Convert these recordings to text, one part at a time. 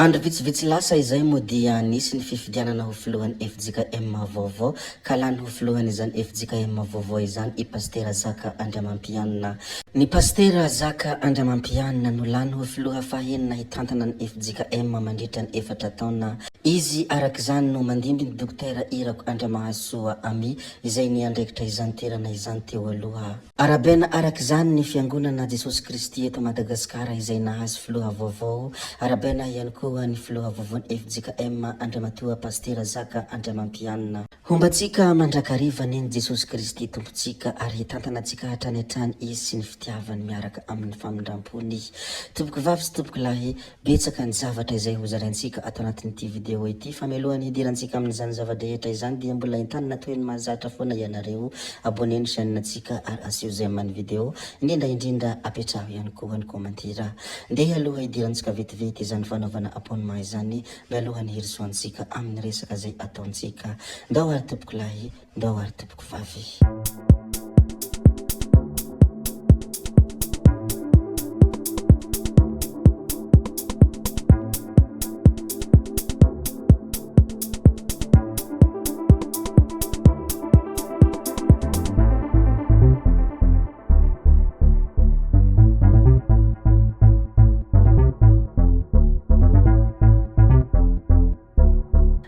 Andro vitsivitsy lasa izay moa dia nisy ny fifidianana ho filohan'ny FJKM vaovao ka lany ho filohany izany FJKM vaovao izany i Pastera Zaka Andriamampianina. Ny Pastera Zaka Andriamampianina no lany ho filoha fahenina hitantana ny FJKM mandritra ny 4 taona. Izy arak'izany no mandimby ny Dokotera Irako Andriamahasoa Ami izay niandraikitra izany toerana izany teo aloha. Arabena arak'izany ny fiangonana Jesosy Kristy eto Madagasikara izay nahazo filoha vaovao. Arabena ihany koa ny filoha vaovao FJKM Andriamatoa Pastera Zaka Andriamampianina. Hombatsika mandrakariva ny Jesosy Kristy tompontsika ary hitantanantsika hatrany hatrany izy sy ny fitiavany miaraka amin'ny famindrampony. Tompoko vavy sy tompoko lahy, betsaka ny zavatra izay hozaraintsika ato anatin'ity video ity. Famelohany hidirantsika amin'izany zava-drehetra izany dia mbola entanina toen'ny mahazatra foana ianareo. Aboneny chaîne-tsika ary asio j'aime ny video. Indrindra apetraho ihany koa ny komantira. Ndeha aloha hidirantsika vetivety izany fanaovana abonnement izany mialohany hirisoantsika amin'ny resaka zay ataontsika. Ndao ary tompoko lahy, ndao ary tompoko vavy.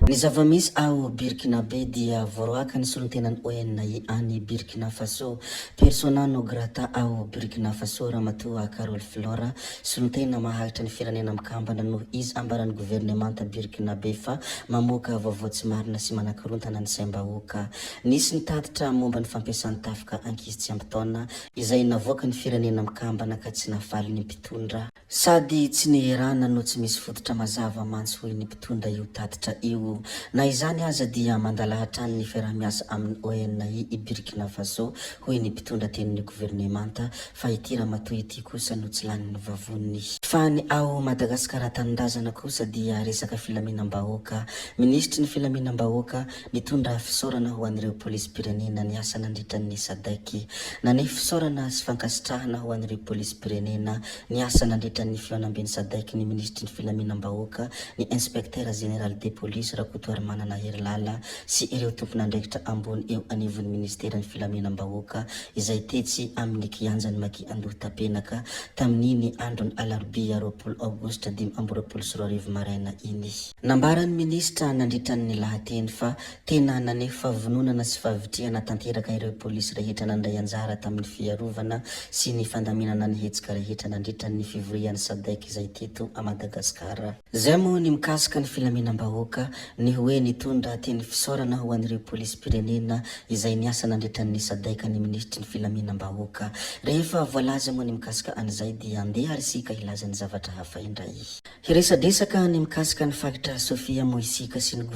Ny zava-misy ao Burkinabe dia voaroaka ny solontenan'ny ONU any Burkina Faso. Persona non grata ao Burkina Faso Ramatoa Carole Flora, solontena mahagatra ny firenena mikambana no izy ambaran'ny gouvernemanta Burkinabe fa mamoaka vaovao tsy marina sy manakorontana ny saim-bahoaka. Nisy nitatitra momba ny fampiasan'ny tafika ankizy tsy ampy taona izay navoaka ny firenena mikambana ka tsy nafaly ny mpitondra. Sady tsy niherana no tsy misy fototra mazava mantsy hoy ny mpitondra io tatitra io. Na izany aza dia mandalahatra ny fiarahamiasa amin'ny ONU i Burkina Faso hoy ny mpitondra tenin'ny gouvernemanta fa ity Ramatoa ity kosa no tsy lany ny vavony. Fa ny ao Madagasikara tanindrazana kosa dia resaka filaminam-bahoaka. Ministry ny filaminam-bahoaka mitondra fisaorana ho an'ireo polisy pirenena ny asa nandritra ny SADC. Naneho fisaorana sy fankasitrahana ho an'ireo polisy pirenena ny asa nandritra ny fianambeny SADC ny ministry ny filaminam-bahoaka, ny inspecteur général des polices Rakotoary Manana Herilala sy ireo tompon'andraikitra ambony eo anivon'ny ministera ny filaminam-bahoaka izay tetsy amin'ny kianjany Maki Andoha Tapenaka tamin'iny andro ny Alarobia 20 Aogositra 2024 maraina iny. Nambaran'ny ministra nandritra ny lahateny fa tena naneho fahavononana sy fahavitriana tanteraka ireo polisy rehetra nandray anjara tamin'ny fiarovana sy ny fandaminana ny hetsika rehetra nandritra ny fivorian'ny SADC izay teto a Madagasikara. Zay moa ny mikasika ny filaminam-bahoaka ny hoe nitondra teny fisaorana ho an'ireo polisy pirenena izay niasa nandritra ny SADC ny ministry ny filaminam-bahoaka. Rehefa voalaza moa ny mikasika an'izay dia andeha arisika hilaza ny zavatra hafa indray. Hiresadresaka ny mikasika ny fakitra Sofia Moisika sy ny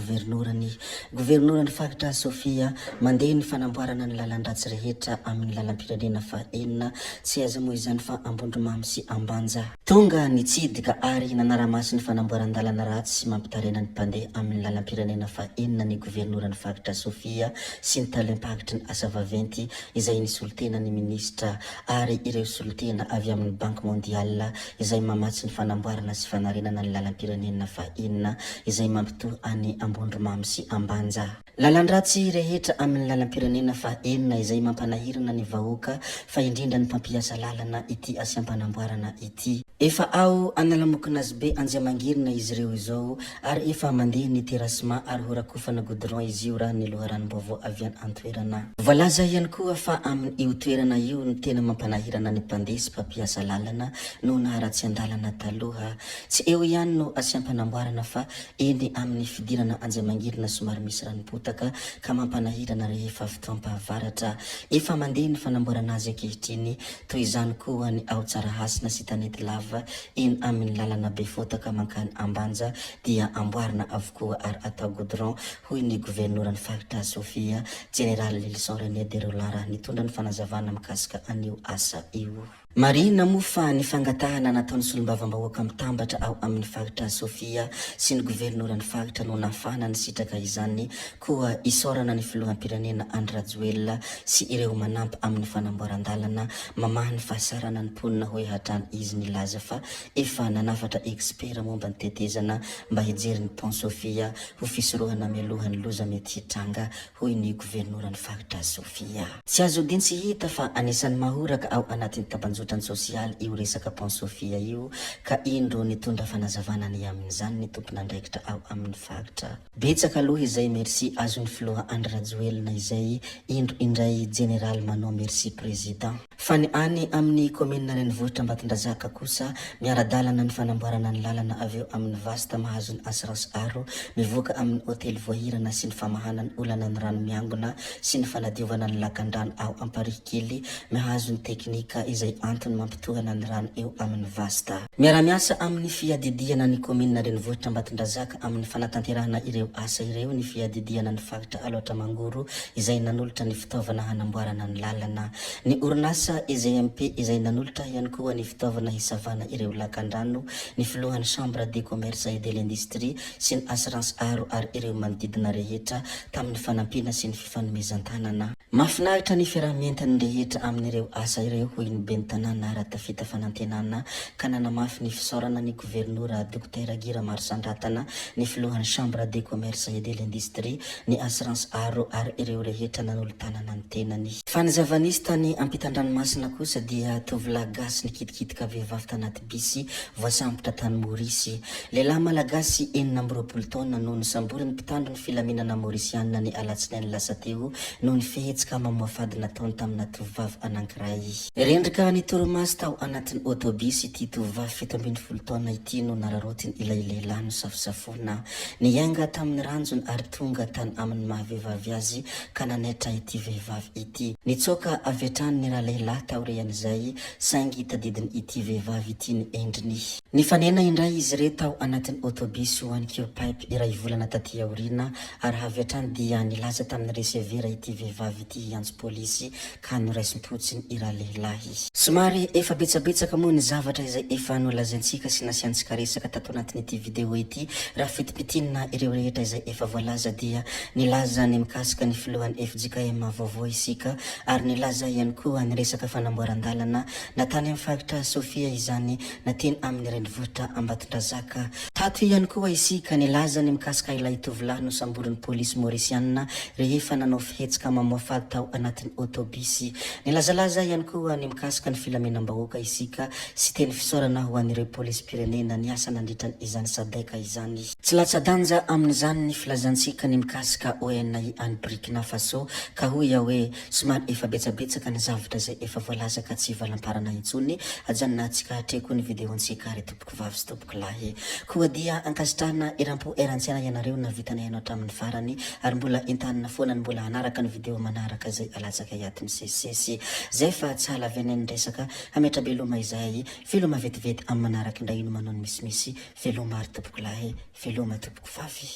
governorany fakitra Sofia mandeha ny fanamboarana ny lalan-dratsy rehetra amin'ny lalam-pirenena fahenina tsy aiza moa izany fa Ambondromamy sy Ambanja. Tonga nitsidika ary nanaramasy ny fanamboaran-dalana ratsy sy mampitarena ny mpandeha amin'ny lalam-pirenena fahenina ny governorany fakitra Sofia sy ny talem-pakitry ny asa vaventy izay nisolotena ny ministra ary ireo solotena avy amin'ny Banque Mondiale izay mamatsy ny fanamboarana sy fanarenana ny lalam-pirenena fahenina izay mampitohy any Ambondromamy sy Ambanja. Lalan-dratsy rehetra amin'ny lalam-pirenena fahenina izay mampanahirana ny vahoaka fa indrindra ny mpampiasa lalana ity asiam-panamboarana ity. Efa ao analamokina azy be Anjiamangirina izy ireo izao ary efa mandeha ny terasema ary horakofana goudron izy io raha ny loharanom-baovao avy any antoerana. Voalaza ihany koa fa amin'ny io toerana io ny tena mampanahirana ny mpandeha sy mpampiasa lalana no naharatsy andalana taloha. Tsy eo ihany no asiam-panamboarana fa eny amin'ny fidirana Anjiamangirina somary misy ranom-potaka ka mampanahirana rehefa fotoam-pahavaratra. Efa mandeha ny fanamboarana azy ankehitriny toy izany koa ny ao Tsarahasina sy Tanety Lava eny amin'ny lalana be fotaka mankany Ambanja dia amboarina avokoa ary atao goudron hoy ny governorany fakitra Sofia General Lilson René Derolara nitondra ny fanazavana mikasika an'io asa io. Marina moa fa ny fangatahana nataon'ny solombavambahoaka mitambatra ao amin'ny faritra Sofia sy ny governoran'ny faritra no nafana ny sitraka izany koa isorana ny filoham-pirenena Andry Rajoelina sy ireo manampy amin'ny fanamboaran-dalana mamaha ny fahasarana ny mponina hoe hatrany izy nilaza fa efa nanafatra ekspera momba ny tetezana mba hijery ny pont Sofia ho fisorohana mialohan'ny loza mety hitranga hoy ny governoran'ny faritra Sofia. Tsy azo din tsy hita fa anisan'ny mahoraka ao anatin'ny tabanjotran sosialy io resaka pont Sofia io ka indro nitondra fanazavana ny amin'izany ny tompon'andraikitra ao amin'ny faritra. Betsaka aloha izay merci azon'ny filoha Andry Rajoelina izay indro indray general manao merci président. Fa ny any amin'ny commune Renivohitra Ambatondrazaka kosa miara-dalana ny fanamboarana ny lalana avy eo amin'ny vasta mahazo ny assurance aro mivoaka amin'ny hotely voahirana sy ny famahana ny olana ny rano miangona sy ny fanadiovana ny lakan-drano ao Amparikely mahazo ny teknika izay antony mampitohana ny rano eo amin'ny vasta. Miara-miasa amin'ny fiadidiana ny commune Renivohitra Ambatondrazaka amin'ny fanatanterahana ireo asa ireo ny fiadidiana ny faritra Aloatra Mangoro izay nanolotra ny fitaovana hanamboarana ny lalana. Ny orinasa EGMP izay nanolotra ihany koa ny fitaovana hisavana ireo lakan-drano ny filohan'ny chambre de commerce et de l'industrie sy ny assurance aro ary ireo manodidina rehetra tamin'ny fanampina sy ny fifanomezan-tanana. Mahafinaritra ny fiarahamientany rehetra amin'ireo asa ireo hoy ny ben'ny tanàna Ratafita Fanantenana ka nanamafy ny fisaorana ny gouvernoura Dr Gira Marosandrantana ny filohan'ny chambre de commerce et de l'industrie ny assurance aro ary ireo rehetra nanolo-tanana ny tenany. Fa ny zavanisy tany ampitan-dranomasina kosa dia tovolahy gasy nikitikitika vehivavy tanaty bisy voasambotra tany Morisy. Lehilahy malagasy 24 taona no nisambory ny mpitandro ny filaminana Maurisiana ny alatsinainy lasa teo no ny fihetsika mamoafady nataony tamina tovovavy anankiray. Rendrika ny toromaso tao anatin'ny autobus ity tovovavy 70 taona ity no nararotiny ilay lehilahy no safosafona niainga tamin'ny ranjony ary tonga tany amin'ny mahavehivavy azy ka nanaitra ity vehivavy ity. Nitsoka avy hatrany ny raha lehilahy taorian'izay saingy tadidiny ity vehivavy ity ny endriny. Nifanena indray izy ireo tao anatin'ny autobus ho an'ny Q-Pipe iray volana taty aoriana ary avy hatrany dia nilaza tamin'ny resevera ity vehivavy ity antso polisy ka noraisim-potsiny i raha lehilahy. Somary efa betsabetsaka moa ny zavatra izay efa nolazaintsika sy nasiantsika resaka tato anatin'ity video ity raha fitipitinina ireo rehetra izay efa voalaza dia nilaza ny mikasika ny filohan'ny FJKM vaovao isika ary nilaza ihany koa ny resaka fanamboaran-dalana natany amin'ny faritra Sofia izany nateny amin'ny Renivohitra Ambatondrazaka. Tato ihany koa isika nilaza ny mikasika ilay tovolahy no samborin'ny polisy Maurisiana rehefa nanao fihetsika mamoafady tao anatin'ny autobus. Nilazalaza ihany koa ny mikasika ny filamenam-bahoaka isika sy teny fisaorana ho an'ireo polisy pirenena ny asa nandritran' izany sadaika izany. Tsy latsa-danja amin'izany ny filazantsika ny mikasika ONI any Burkina Faso ka hoy hoe somary efa betsabetsaka ny zavatra izay efa voalaza ka tsy valam-parana intsony ajanona antsika hatreko ny videontsika ary tompoko vavy sy tompoko lahy. Koa dia ankasitrahana eram-po eran-tsaina ianareo na vitana ianao hatramin'ny farany ary mbola entanina foana ny mbola hanaraka ny video manaraka izay alatsaka iaty misesisesy zay fa tsy halavenen'ny resaka hametra beloma izay veloma vetivety amin'ny manaraka indray ino manao ny misimisy veloma ary tompoko lahy veloma tompoko vavy.